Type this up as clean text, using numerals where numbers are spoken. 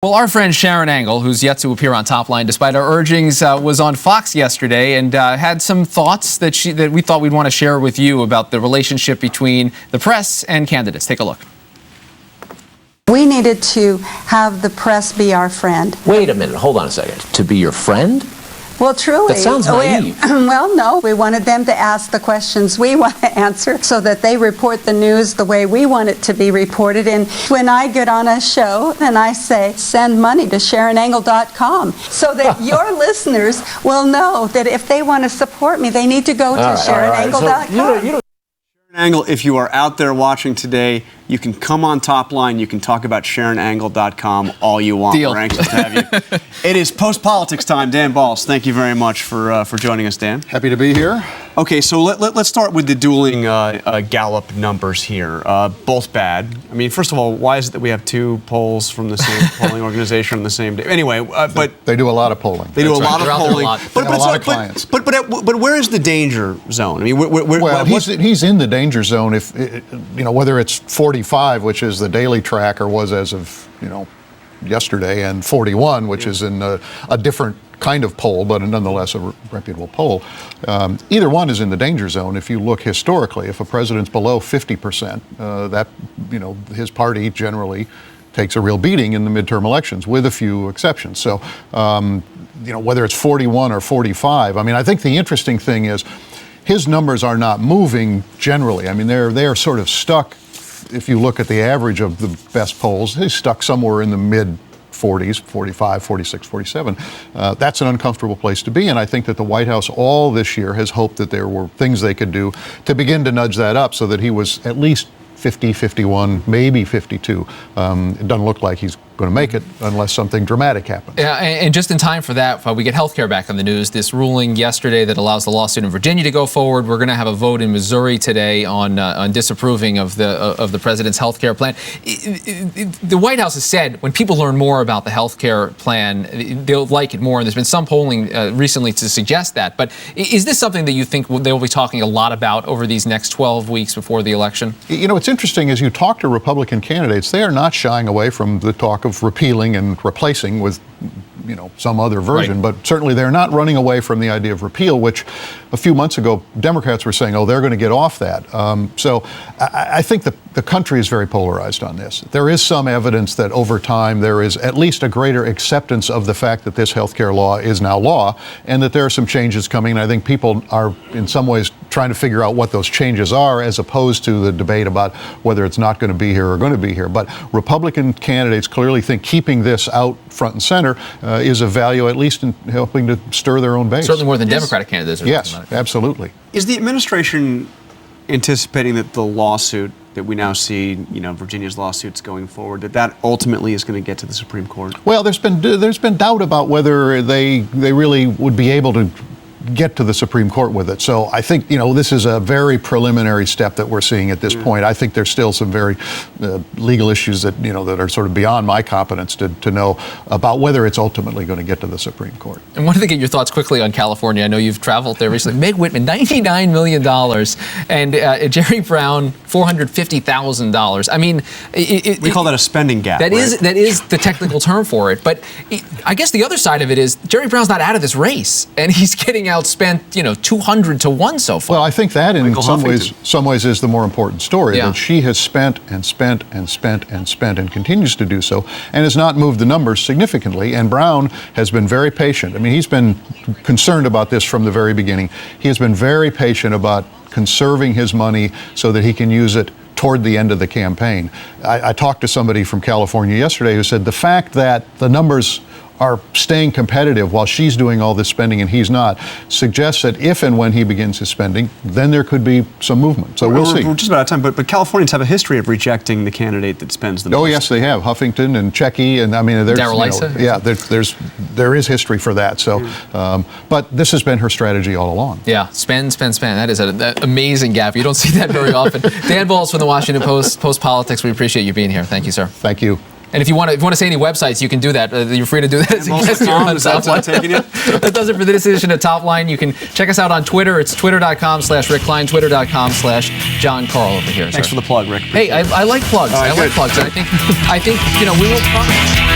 Well, our friend Sharon Angle, who's yet to appear on Top Line despite our urgings, was on Fox yesterday and had some thoughts that we thought we'd want to share with you about the relationship between the press and candidates. Take a look. We needed to have the press be our friend. Wait a minute, hold on a second. To be your friend? Well, truly. That sounds naive. Well, no. We wanted them to ask the questions we want to answer so that they report the news the way we want it to be reported. And when I get on a show and I say, send money to SharonAngle.com so that your listeners will know that if they want to support me, they need to go to SharonAngle.com. Sharon Angle, if you are out there watching today, you can come on Top Line. You can talk about SharonAngle.com all you want. Deal. We're anxious to have you. It is post-politics time. Dan Balz, thank you very much for joining us, Dan. Happy to be here. Okay, so let's start with the dueling Gallup numbers here. Both bad. I mean, first of all, why is it that we have two polls from the same polling organization on the same day? Anyway, but they do a lot of polling. They do a lot of polling. But a lot of clients. But where is the danger zone? I mean, well, he's in the danger zone if whether it's 45, which is the daily track, or was as of yesterday, and 41, which is in a different kind of poll, but nonetheless a reputable poll. Either one is in the danger zone. If you look historically, if a president's below 50%, that his party generally takes a real beating in the midterm elections, with a few exceptions. So, whether it's 41 or 45, I mean, I think the interesting thing is his numbers are not moving generally. I mean, they are sort of stuck. If you look at the average of the best polls, he's stuck somewhere in the mid 40s, 45, 46, 47. That's an uncomfortable place to be, and I think that the White House all this year has hoped that there were things they could do to begin to nudge that up so that he was at least 50, 51, maybe 52. It doesn't look like he's going to make it unless something dramatic happens. Yeah, and just in time for that, we get health care back on the news. This ruling yesterday that allows the lawsuit in Virginia to go forward. We're going to have a vote in Missouri today on disapproving of the president's health care plan. The White House has said when people learn more about the health care plan, they'll like it more. And there's been some polling recently to suggest that. But is this something that you think they'll be talking a lot about over these next 12 weeks before the election? What's interesting is you talk to Republican candidates, they are not shying away from the talk of repealing and replacing with some other version, right. But certainly they're not running away from the idea of repeal, which a few months ago Democrats were saying, they're going to get off that. So I think the country is very polarized on this. There is some evidence that over time there is at least a greater acceptance of the fact that this health care law is now law, and that there are some changes coming. And I think people are in some ways trying to figure out what those changes are, as opposed to the debate about whether it's not going to be here or going to be here. But Republican candidates clearly think keeping this out front and center is of value, at least in helping to stir their own base. Certainly more than Democratic candidates. Yes, absolutely. Is the administration anticipating that the lawsuit that we now see, Virginia's lawsuits going forward, that ultimately is going to get to the Supreme Court? Well, there's been doubt about whether they really would be able to get to the Supreme Court with it. So I think, this is a very preliminary step that we're seeing at this point. I think there's still some very legal issues that, that are sort of beyond my competence to know about whether it's ultimately going to get to the Supreme Court. And wanted to get your thoughts quickly on California. I know you've traveled there recently. Meg Whitman, $99 million, and Jerry Brown, $450,000. I mean, we call that a spending gap. That is the technical term for it. But I guess the other side of it is Jerry Brown's not out of this race, and he's getting outspent, 200 to 1 so far. Well, I think that in some ways is the more important story. Yeah. That she has spent and spent and spent and spent and continues to do so, and has not moved the numbers significantly. And Brown has been very patient. I mean, he's been concerned about this from the very beginning. He has been very patient about conserving his money so that he can use it toward the end of the campaign. I talked to somebody from California yesterday who said the fact that the numbers are staying competitive while she's doing all this spending and he's not suggests that if and when he begins his spending, then there could be some movement. So we'll see. We're just about out of time, but Californians have a history of rejecting the candidate that spends the most. Oh yes, they have. Huffington and Checky, and I mean, there's there is history for that. So, but this has been her strategy all along. Yeah, spend. That is an amazing gap. You don't see that very often. Dan Balz from the Washington Post, Post Politics. We appreciate you being here. Thank you, sir. Thank you. And if you want to say any websites, you can do that. You're free to do that. That does it for this edition of Top Line. You can check us out on Twitter. It's twitter.com/Rick Klein, twitter.com/John Carl over here. Thanks for the plug, Rick. Hey, I like plugs. I like plugs. I think we will.